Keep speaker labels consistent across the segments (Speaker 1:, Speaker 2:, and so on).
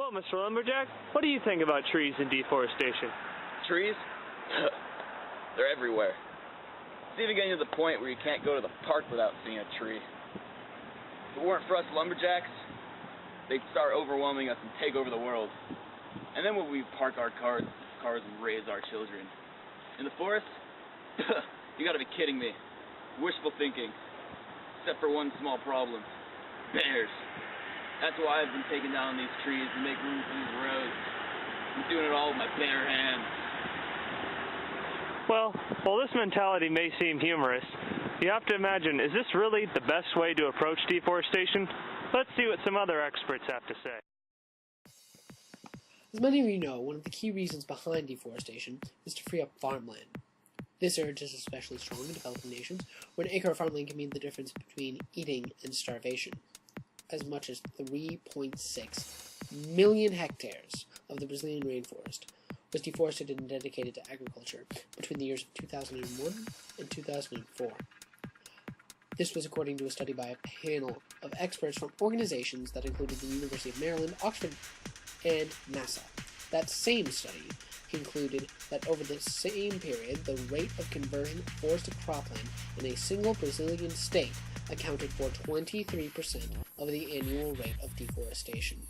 Speaker 1: Well, Mr. Lumberjack, what do you think about trees and deforestation?
Speaker 2: Trees? They're everywhere. It's even getting to the point where you can't go to the park without seeing a tree. If it weren't for us lumberjacks, they'd start overwhelming us and take over the world. And then when we park our cars and raise our children. In the forest? You gotta be kidding me. Wishful thinking. Except for one small problem. Bears. That's why I've been taking down these trees to make room for these roads. I'm doing it all with my bare hands.
Speaker 1: Well, while this mentality may seem humorous, you have to imagine, is this really the best way to approach deforestation? Let's see what some other experts have to say.
Speaker 3: As many of you know, one of the key reasons behind deforestation is to free up farmland. This urge is especially strong in developing nations, where an acre of farmland can mean the difference between eating and starvation. As much as 3.6 million hectares of the Brazilian rainforest was deforested and dedicated to agriculture between the years of 2001 and 2004. This was according to a study by a panel of experts from organizations that included the University of Maryland, Oxford, and NASA. That same study concluded that over the same period, the rate of conversion of forest to cropland in a single Brazilian state accounted for 23% of the annual rate of deforestation.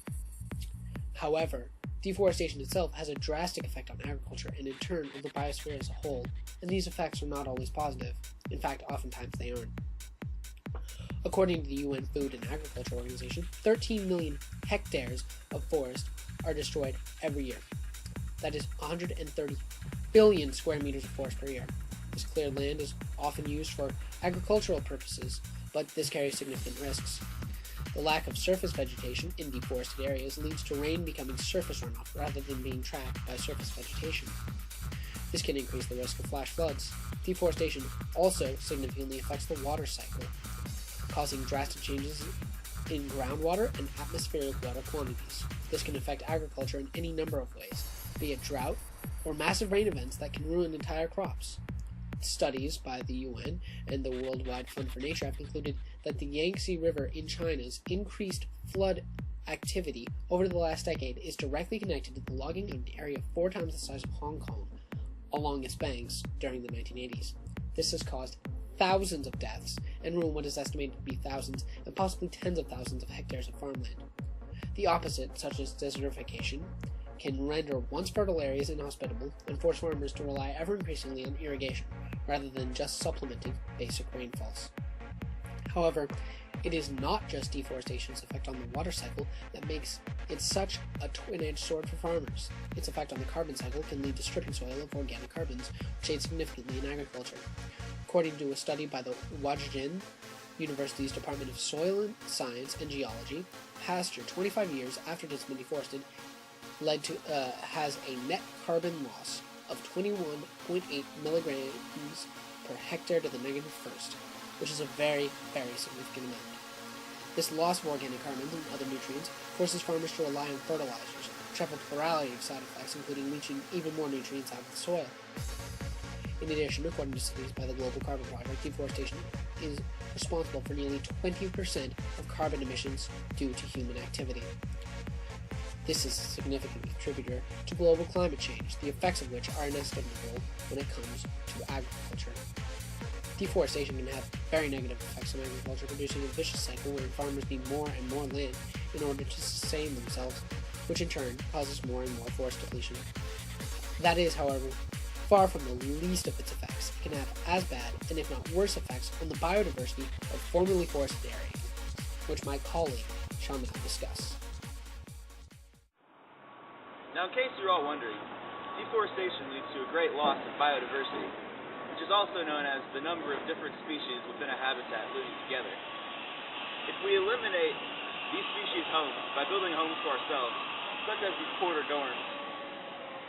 Speaker 3: However, deforestation itself has a drastic effect on agriculture and in turn on the biosphere as a whole, and these effects are not always positive. In fact, oftentimes they aren't. According to the UN Food and Agriculture Organization, 13 million hectares of forest are destroyed every year. That is 130 billion square meters of forest per year. This cleared land is often used for agricultural purposes, but this carries significant risks. The lack of surface vegetation in deforested areas leads to rain becoming surface runoff rather than being trapped by surface vegetation. This can increase the risk of flash floods. Deforestation also significantly affects the water cycle, causing drastic changes in groundwater and atmospheric water quantities. This can affect agriculture in any number of ways, be it drought or massive rain events that can ruin entire crops. Studies by the UN and the Worldwide Fund for Nature have concluded that the Yangtze River in China's increased flood activity over the last decade is directly connected to the logging of an area 4 times the size of Hong Kong along its banks during the 1980s. This has caused thousands of deaths and ruined what is estimated to be thousands and possibly tens of thousands of hectares of farmland. The opposite, such as desertification, can render once fertile areas inhospitable and force farmers to rely ever increasingly on irrigation, rather than just supplementing basic rainfalls. However, it is not just deforestation's effect on the water cycle that makes it such a twin-edged sword for farmers. Its effect on the carbon cycle can lead to stripping soil of organic carbons, which aid significantly in agriculture. According to a study by the Wageningen University's Department of Soil Science and Geology, pasture 25 years after it has been deforested has a net carbon loss of 21.8 milligrams per hectare to the negative first, which is a very, very significant amount. This loss of organic carbons and other nutrients forces farmers to rely on fertilizers, which have a plurality of side effects, including leaching even more nutrients out of the soil. In addition, according to studies by the Global Carbon Project, deforestation is responsible for nearly 20% of carbon emissions due to human activity. This is a significant contributor to global climate change, the effects of which are inestimable when it comes to agriculture. Deforestation can have very negative effects on agriculture, producing a vicious cycle where farmers need more and more land in order to sustain themselves, which in turn causes more and more forest depletion. That is, however, far from the least of its effects. It can have as bad, and if not worse, effects on the biodiversity of formerly forested areas, which my colleague shall now discuss.
Speaker 2: Now, in case you're all wondering, deforestation leads to a great loss of biodiversity, which is also known as the number of different species within a habitat living together. If we eliminate these species' homes by building homes for ourselves, such as these quarter dorms,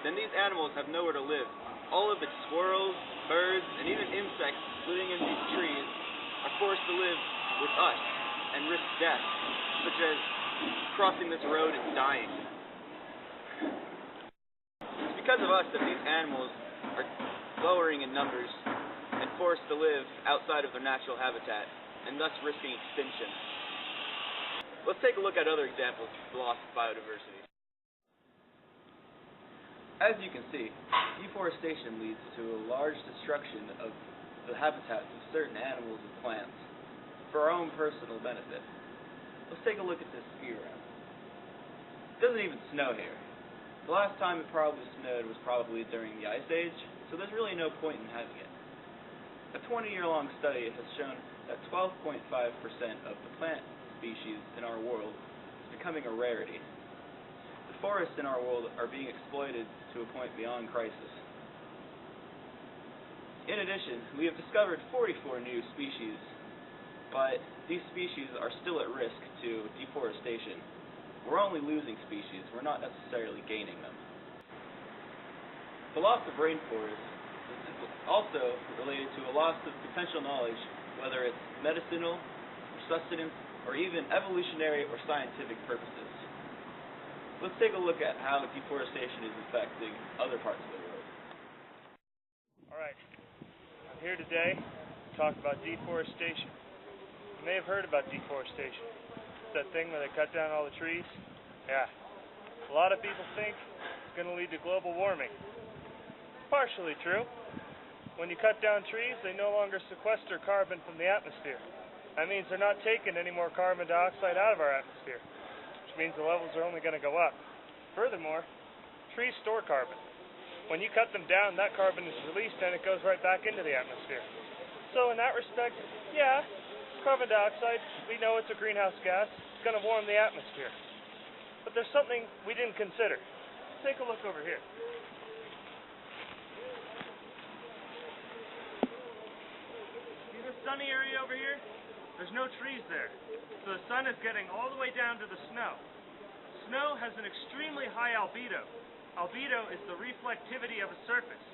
Speaker 2: then these animals have nowhere to live. All of the squirrels, birds, and even insects living in these trees are forced to live with us and risk death, such as crossing this road and dying. It's because of us that these animals are lowering in numbers and forced to live outside of their natural habitat, and thus risking extinction. Let's take a look at other examples of loss of biodiversity. As you can see, deforestation leads to a large destruction of the habitats of certain animals and plants for our own personal benefit. Let's take a look at this ski around. It doesn't even snow here. The last time it probably snowed was probably during the Ice Age, so there's really no point in having it. A 20-year-long study has shown that 12.5% of the plant species in our world is becoming a rarity. The forests in our world are being exploited to a point beyond crisis. In addition, we have discovered 44 new species, but these species are still at risk to deforestation. We're only losing species, we're not necessarily gaining them. The loss of rainforests is also related to a loss of potential knowledge, whether it's medicinal, or sustenance, or even evolutionary or scientific purposes. Let's take a look at how deforestation is affecting other parts of the world.
Speaker 1: Alright, I'm here today to talk about deforestation. You may have heard about deforestation. It's that thing where they cut down all the trees. Yeah. A lot of people think it's going to lead to global warming. Partially true. When you cut down trees, they no longer sequester carbon from the atmosphere. That means they're not taking any more carbon dioxide out of our atmosphere, which means the levels are only going to go up. Furthermore, trees store carbon. When you cut them down, that carbon is released and it goes right back into the atmosphere. So in that respect, yeah, carbon dioxide, we know it's a greenhouse gas. It's going to warm the atmosphere. But there's something we didn't consider. Take a look over here. See this sunny area over here? There's no trees there. So the sun is getting all the way down to the snow. Snow has an extremely high albedo. Albedo is the reflectivity of a surface.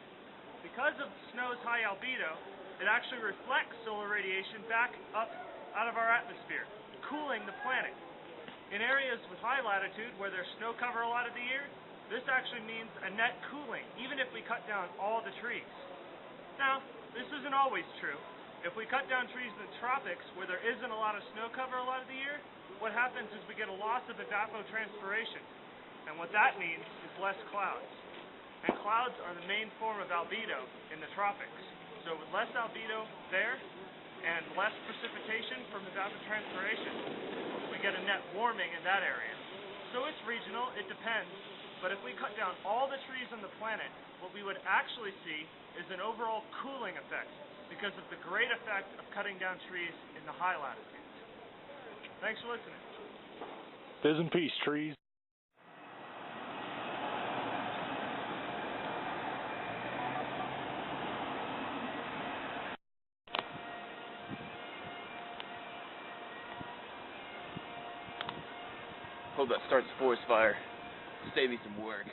Speaker 1: Because of the snow's high albedo, it actually reflects solar radiation back up out of our atmosphere, cooling the planet. In areas with high latitude where there's snow cover a lot of the year, this actually means a net cooling, even if we cut down all the trees. Now, this isn't always true. If we cut down trees in the tropics where there isn't a lot of snow cover a lot of the year, what happens is we get a loss of evapotranspiration. And what that means is less clouds. And clouds are the main form of albedo in the tropics. So with less albedo there and less precipitation from evapotranspiration, we get a net warming in that area. So it's regional, it depends. But if we cut down all the trees on the planet, what we would actually see is an overall cooling effect because of the great effect of cutting down trees in the high latitudes. Thanks for listening.
Speaker 4: Biz and peace, trees.
Speaker 2: Hope that starts a forest fire. Save me some work.